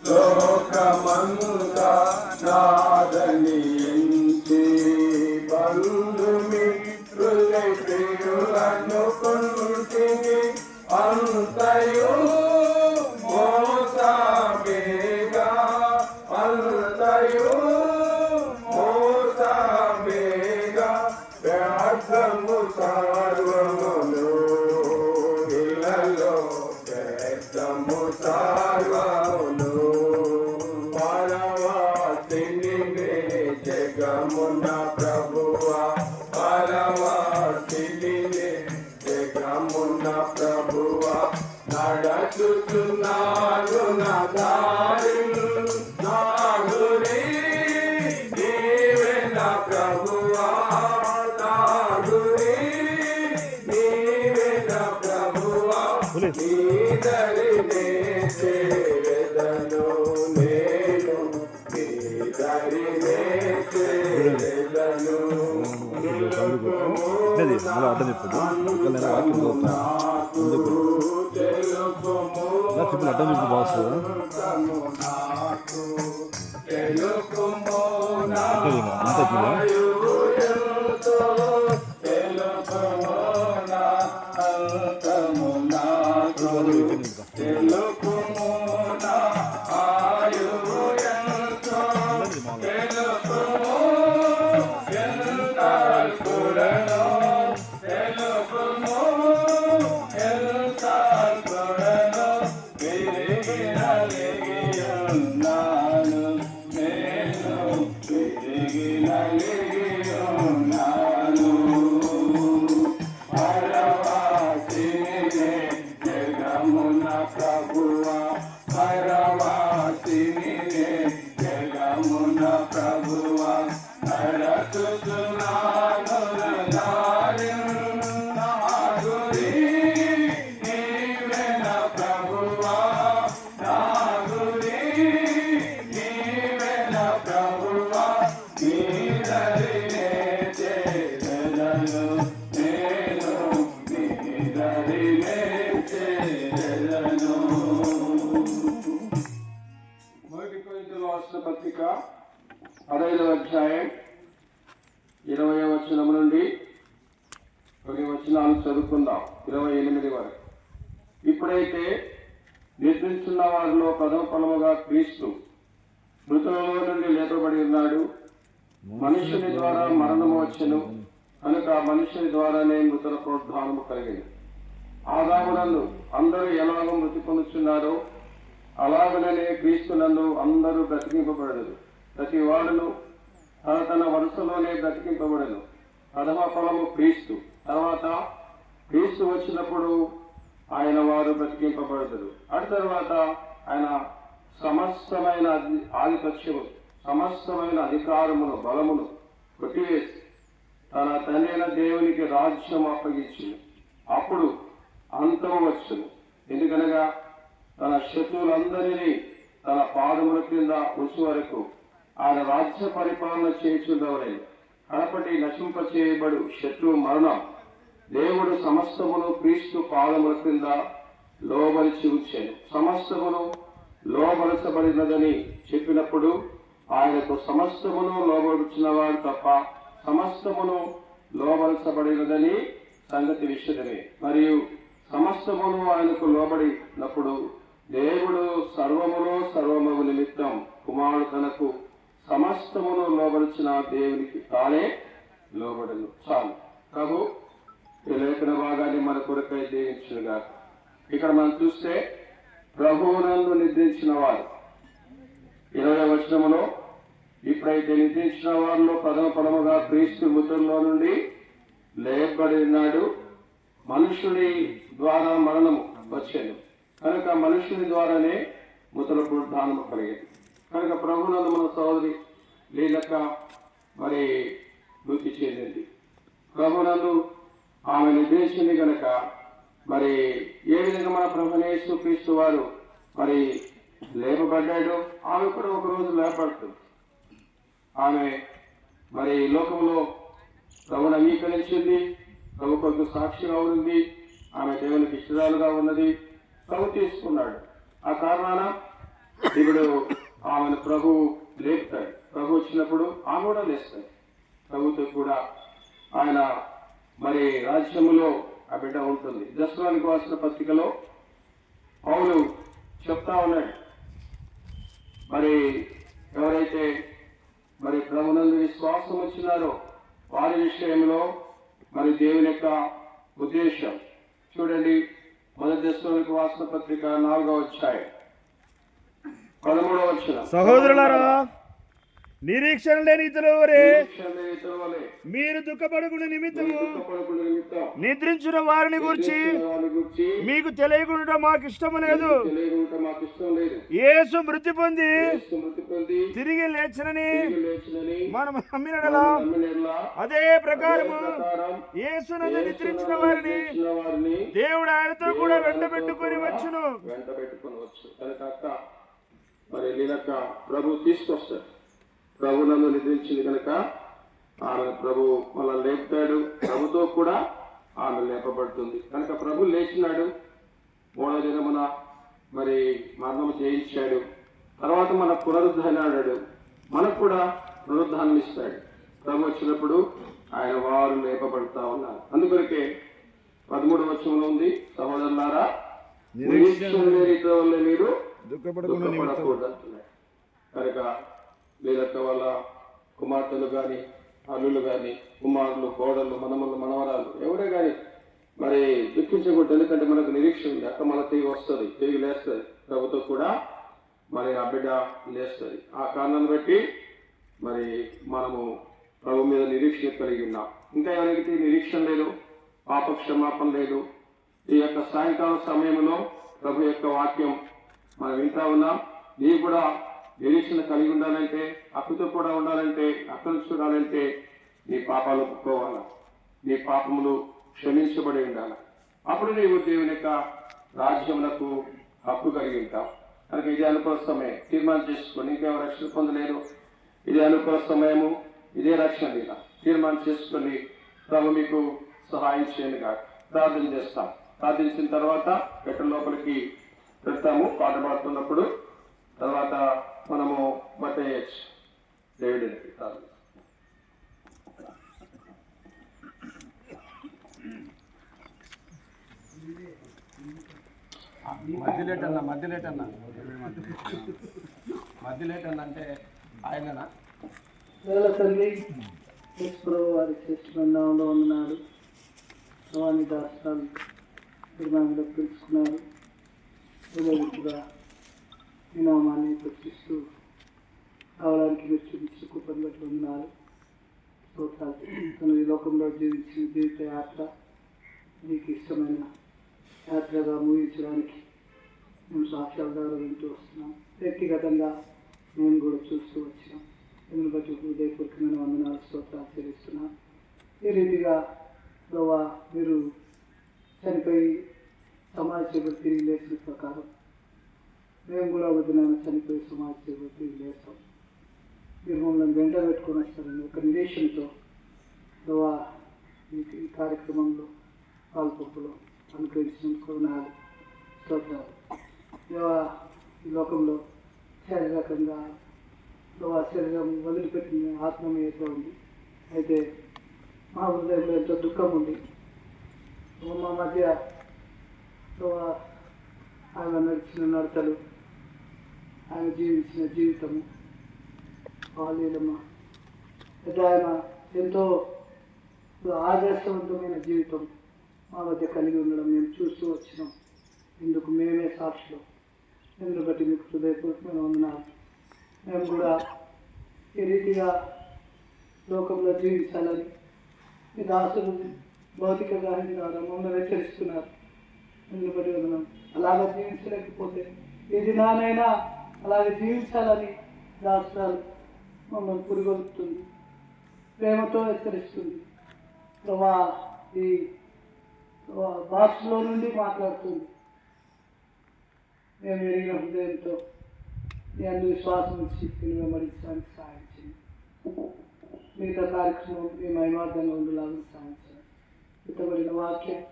లోకమంతా నాదని ఎంచి బంధుమిత్రులై ప్రియులను కుంటిని అంతయు మోసమేగా అంతయు మోసమేగా వ్యర్థము సర్వమును ఇలలో వ్యర్థము సర్వమును పరవాసిని జగమున ప్రభువా పరవాసిని జగమున ప్రభువా నడచుచున్నాను నా దారి నా గురి నీవే నా ప్రభువా నా గురి నీవే నా ప్రభువా నీ దరినే చేరెదను నేను నీ దరినే చేరెదను అడ్డం చూపు బాస్ పత్రిక 15వ అధ్యాయం 20వ వచనం నుండి కొన్ని వచనాలు చదువుకుందాం 28 వరకు. ఇప్పుడైతే నిద్రించున్న వారిలో ప్రథమ ఫలముగా క్రీస్తు మృతులలో నుండి లేపబడి ఉన్నాడు. మనుషుని ద్వారా మరణము వచ్చెను కనుక మనుషుని ద్వారానే మృతుల పునరుద్ధానము కలిగింది. ఆదామునందు అందరూ ఎలాగో మృతి పొందుచున్నారో అలాగనే క్రీస్తునందు అందరూ బ్రతికింపబడదు. ప్రతి వాడును తన వరుసలోనే బ్రతికింపబడను. ప్రథమ ఫలము క్రీస్తు, తర్వాత క్రీస్తు వచ్చినప్పుడు ఆయన వారు బ్రతికింపబడతారు. అటు తర్వాత ఆయన సమస్తమైన ఆధిపత్యము సమస్తమైన అధికారమును బలమును కొట్టివేసి తన తండ్రైన దేవునికి రాజ్యం అప్పగించి అప్పుడు అంతము వచ్చును. ఎందుకనగా తన శత్రువులందరినీ తన పాదముల కింద ఉంచు వరకు ఆయన రాజ్య పరిపాలన చేయుచుండవలే. కడపటి నశింప చేయబడు శత్రువు మరణం దేవుడు సమస్తమును క్రీస్తు పాదముల కింద లోబలిచి ఉంచాను. సమస్తమును లోబలచబడినదని చెప్పినప్పుడు ఆయనకు సమస్తమును లోబడుచున్న వాడు తప్ప సమస్తమును లోబలచబడినదని సంగతి విషయమే. మరియు సమస్తమును ఆయనకు లోబడినప్పుడు దేవుడు సర్వము నిమిత్తం కుమారుడు తనకు సమస్తమును లోబడిచిన దేవునికి తానే లోబడను. చాలు. ప్రభు ఈ లేఖన భాగాన్ని మన కొరకై దీవించునుగా. ఇక్కడ మనం చూస్తే ప్రభువునందు నిద్రించిన వారు 20వ వచనములో ఇప్పుడైతే నిద్రించిన వారిలో ప్రథమ ఫలముగా క్రీస్తు మృతుల్లో నుండి లేపబడి ఉన్నాడు. మనుషుని ద్వారా మరణము వచ్చేది కనుక మనుషుని ద్వారానే మృతుల పునరుద్ధానము కలిగేది. కనుక ప్రభువునందు మన సోదరి లీలక మరి మృతి చెందింది. ప్రభువునందు ఆమె నిద్రించింది కనుక మరి ఏ విధంగా మన ప్రభువైన యేసుక్రీస్తు వారు మరి లేపబడ్డాడు, ఆమె కూడా ఒక రోజు లేపడుతుంది. ఆమె మరి లోకంలో ప్రభువును అంగీకరించింది, ప్రభు కొరకు సాక్షిగా ఉంది, ఆమె దేవునికి ఇష్టరాలుగా ఉన్నది. ప్రభు తీసుకున్నాడు. ఆ కారణాన ఇప్పుడు ఆమెను ప్రభు లేపుతాడు. ప్రభు వచ్చినప్పుడు ఆమె కూడా లేస్తాడు. ప్రభుతో కూడా ఆయన మరి రాజ్యములో ఆ బిడ్డ ఉంటుంది. దశలోనికి రాసిన పత్రికలో పౌలు చెప్తా ఉన్నాడు, మరి ఎవరైతే మరి ప్రభునందు విశ్వాసం వచ్చినారో వారి విషయంలో మరి దేవుని యొక్క ఉద్దేశం చూడండి. మొదటి దశలోనికి రాసిన పత్రిక 4వ అధ్యాయం 13వ వచనం. సహోదరులారా, నిరీక్షణ లేని ఇతరులవలే మీరు దుఃఖపడకుండా నిమిత్తము నిద్రించిన వారిని గురించి మీకు తెలియకుండా మాకు ఇష్టము లేదు. యేసు మృతి పొంది తిరిగి లేచనని మనం నమ్మినలా అదే ప్రకారము యేసునందు నిద్రించిన వారిని దేవుడు ఆయనతో కూడా వెంటబెట్టుకొని వచ్చును. మరి లీలక ప్రభు తీసుకొస్తాడు. ప్రభు నన్ను నిద్రించింది కనుక ఆమె ప్రభు మళ్ళా లేపుతాడు. ప్రభుతో కూడా ఆమె లేపబడుతుంది కనుక ప్రభు లేచినాడు. 3వ దినమున మరి మరణము జయించాడు. తర్వాత మన పునరుద్ధానాడు. మనకు కూడా పునరుద్ధానం ఇస్తాడు. ప్రభు వచ్చినప్పుడు ఆయన వారు లేపబడుతూ ఉన్నారు. అందుకొరకే 13వ వచనంలో ఉంది, సహోదరులారా నిరీక్షణ లేనితో వల్ల మీరు దుఃఖపడకూడదు అంటున్నాడు. కనుక లేదక్క వాళ్ళ కుమార్తెలు కానీ అల్లులు కానీ కుమారులు కోడళ్ళు మనమలు మనవరాలు ఎవరే కానీ మరి దుఃఖించకూడదు. ఎందుకంటే మనకు నిరీక్షణ ఉంది. అక్క మన తిరిగి వస్తుంది, తిరిగి లేస్తుంది. ప్రభుతో కూడా మరి ఆ బిడ్డ లేస్తుంది. ఆ కారణాన్ని బట్టి మరి మనము ప్రభు మీద నిరీక్షణ కలిగి ఉన్నాం. ఇంకా ఎవరికి నిరీక్షణ లేదు, పాప క్షమాపణ లేదు. ఈ యొక్క సాయంకాల సమయంలో ప్రభు యొక్క వాక్యం మనం వింటా ఉన్నాం. నీవు కూడా నిరీక్షణ కలిగి ఉండాలంటే, అక్కతో కూడా ఉండాలంటే, అక్కను చూడాలంటే నీ పాపాలు ఒప్పుకోవాలా, నీ పాపములు క్షమించబడి ఉండాలి. అప్పుడు నీవు దేవుని యొక్క రాజ్యములకు హక్కు కలిగి ఉంటావు. కనుక ఇది అనుకూల సమయం. తీర్మానం చేసుకొని ఇంకెవరు రక్షణ పొందలేరు. ఇది అనుకూల సమయము, ఇదే రక్షణ ఇలా తీర్మానం చేసుకొని ప్రభు మీకు సహాయం చేయనుగా ప్రార్థన చేస్తాం. ప్రార్థించిన తర్వాత పెట్టె లోపలికి పెడతాము పాట పాడుతున్నప్పుడు. తర్వాత మనము మట్టేయచ్చు దేవుడికి ప్రార్థన. మధ్యలేటన్న అంటే ఆయననా? తండ్రి వారి శ్రేష్టమైన ఉన్నాడు. స్వామి దాస్తాలు నిర్మాణంలో పిలుచుకున్నారు. కూడా ఈ నామాన్ని ప్రశ్నిస్తూ కావడానికి మీరు చూపించిన కృపను బట్టి ఉన్నారు. తను ఈ లోకంలో జీవించిన జీవిత యాత్ర మీకు ఇష్టమైన యాత్రగా ముగించడానికి మేము సాక్ష్యాల ద్వారా వింటూ వస్తున్నాం. వ్యక్తిగతంగా మేము కూడా చూస్తూ వచ్చినాం. దీన్ని బట్టి హృదయపూర్వకమైన వందనాలు స్తోత్రాలు చెల్లిస్తున్నాం. ఈ రీతిగా మీరు చనిపోయి సమాజ సేవ తిరిగి లేచిన ప్రకారం మేము కూడా ఒక దినాన్ని చనిపోయి సమాజ సేవ తిరిగి లేస్తాం. మీరు మమ్మల్ని వెంట పెట్టుకొని వస్తారని ఒక నిరీక్షణతో ఈ కార్యక్రమంలో పాల్పొప్పులో అనుగ్రహించినందుకు నాలుగు స్తోత్రాలు. ఈ లోకంలో శారీరకంగా శరీరం వదిలిపెట్టిన ఆత్మీయత ఉంది. అయితే మా హృదయంలో ఎంతో దుఃఖం ఉంది. మా మధ్య ఆయన నడిచిన నడతలు, ఆయన జీవించిన జీవితము వాళ్ళమ్మ అయితే ఆయన ఎంతో ఆదర్శవంతమైన జీవితం మా మధ్య కలిగి ఉండడం మేము చూస్తూ వచ్చినాం. ఇందుకు మేమే సాక్షులు. ఎందుకు బట్టి మీకు హృదయపూర్వకమైన వందనాలు. మేము కూడా ఈ రీతిగా లోకంలో జీవించాలని మీ దాసులు భౌతిక గాహిని ద్వారా మమ్మల్ని హెచ్చరిస్తున్నారు. ఎందుకు బట్టి వందనం. అలాగే జీవించలేకపోతే ఈ దినానైనా అలాగే జీవించాలని దాసురాలు మమ్మల్ని పురిగొలుపుతుంది, ప్రేమతో హెచ్చరిస్తుంది. ప్రభా ఈ భాషలో నుండి మాట్లాడుతుంది. మేము ఎరిగిన హృదయంతో మీ అన్ని విశ్వాసం ఇచ్చి వెంబడించడానికి సహాయం చేయండి. మిగతా కార్యక్రమం మీ మహిమార్థంగా ఉండేలాగా సహాయం చేయండి. ఇతబడిన వాక్యం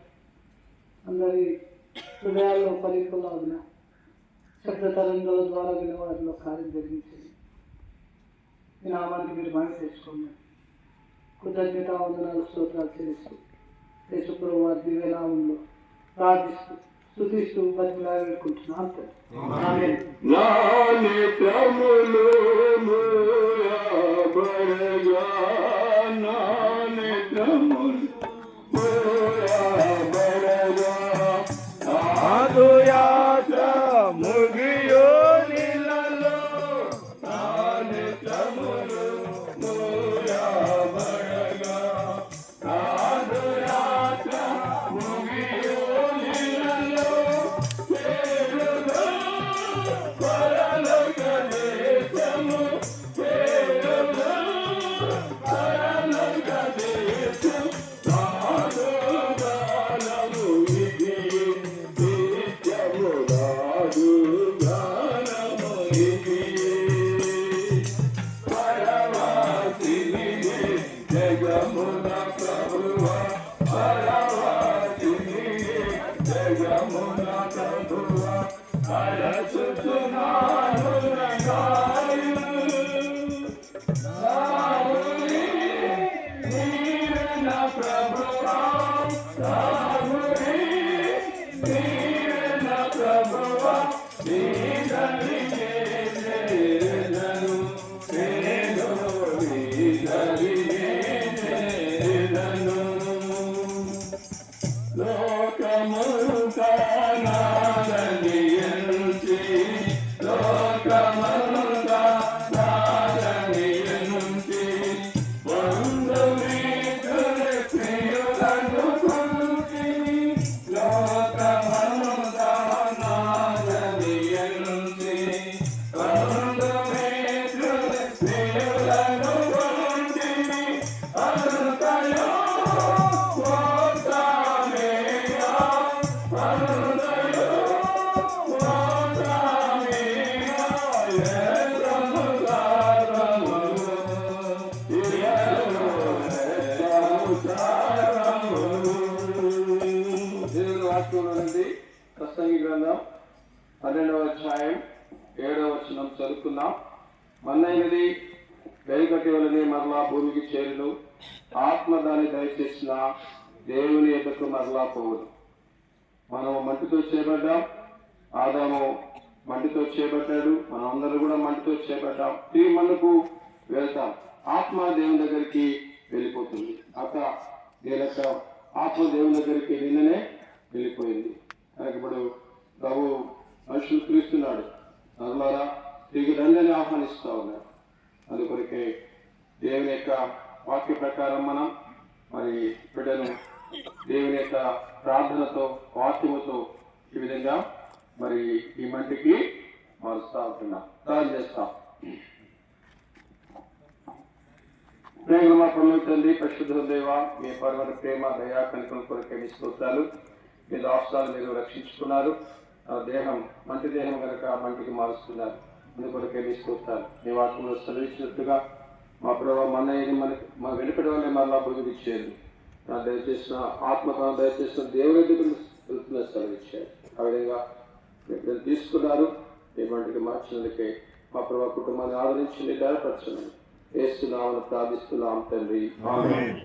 అందరి హృదయాల్లో ఫలింపలాగిన శబ్ద తరంగాల ద్వారా వినవారిలో కార్యం జరిగించింది. ఈ నామానికి మీరు మహిమ తెచ్చుకోండి. కృతజ్ఞత వందనాలు స్తోత్రాలు చెల్లిస్తూ యేసుప్రభు వారి దివ్య నామంలో ప్రార్థిస్తూ స్తుతిస్తూ బతిమలాడి వేడుకుంటున్నాం. ఆమేన్. నా నేత్రములు మూయబడగా, నా నేత్రములు మూయబడగా, నాదు యాత్ర ముగియో నీళ్ళలో, నా నేత్రములు మూయబడగా, నాదు యాత్ర ముగియో నీళ్ళలో, చేరుగా పరలోక దేశము, చేరుగా పరలోక దేశం, నాదు గానము ఇది, నిత్యము నాదు గానము ఇది. పరవాసిని జగమున ప్రభువా, పరవాసిని జగమున ప్రభువా, అరచుచున్నాను నగారు. సావుని నీవే నా ప్రభువా, సావుని నీవే నా ప్రభువా, నీ దరినే చేరెదను, నేను నీ దరినే చేరెదను. లోకమంతా నాదని ఎంచి, లోకమంతా నాదని ఎంచి, బంధుమిత్రుల ప్రియులను చూచిని, లోకమంతా నాదని ఎంచి, బంధుమిత్రుల ప్రియులను చూచిని, అంతయో పోతామేయా, అంతయో పోతామేయా, ఏకముగారములు, ఏకముగారములు. దేవుని వాక్యంలో నుండి ప్రసంగి గ్రంథం 12వ అధ్యాయం 7వ వచనం చదువుకుందాం. మన్నైనది వెలుగటి వలనే మరలా భూమికి చేరును, ఆత్మ దాన్ని దయచేసిన దేవుని ఎదుకు మరలా పోవును. మనం మట్టితో చేయబడ్డాం, ఆదాము మట్టితో చేయబడ్డాడు, మనం అందరూ కూడా మట్టితో చేయబడ్డాం. తిరిగి మనకు వెళ్తాం, ఆత్మ దేవుని దగ్గరికి వెళ్ళిపోతుంది. దీనిక ఆత్మ దేవుని దగ్గరికి నిన్ననే వెళ్ళిపోయింది. కనుక ఇప్పుడు ప్రభు మనుషులు పిలుస్తున్నాడు, నరులారా తిరిగి రండి ఆహ్వానిస్తూ ఉన్నాడు. అందుకొరకే దేవుని యొక్క వాక్య ప్రకారం మనం మరి బిడ్డను దేవుని యొక్క ప్రార్థనతో వాక్యముతో ఈ విధంగా మరి ఈ మంటికి మారుస్తూ ఉంటున్నాం, ప్రార్థన చేస్తాం. ప్రేమ మా పనులు తండ్రి, పరిశుద్ధ దేవ, మీ పరమైన ప్రేమ దయా కనుకల కొరకే మీ స్తోత్రాలు. మీ దాసాలు మీరు రక్షించుకున్నారు, ఆ దేహం మంటి దేహం కనుక మంటికి మారుస్తున్నారు. అందుకొరకే మీ స్తోత్రాలు. మీ వాక్యంలో సెలవిచ్చినట్టుగా మా ప్రభావ మనని మన వెనుకటి వల్లే మరలా భూమిచ్చేది. తను దయచేసిన ఆత్మ, తను దయచేసిన దేవుని వెళ్తున్న సెలవిచ్చారు. ఆ విధంగా మీరు తీసుకున్నారు. మీ మంటికి మార్చినందుకే మా ప్రభావ కుటుంబాన్ని ఆదరించి బలపరచండి. యేసు నామమున ప్రార్థిస్తున్నాం తండ్రి, ఆమేన్.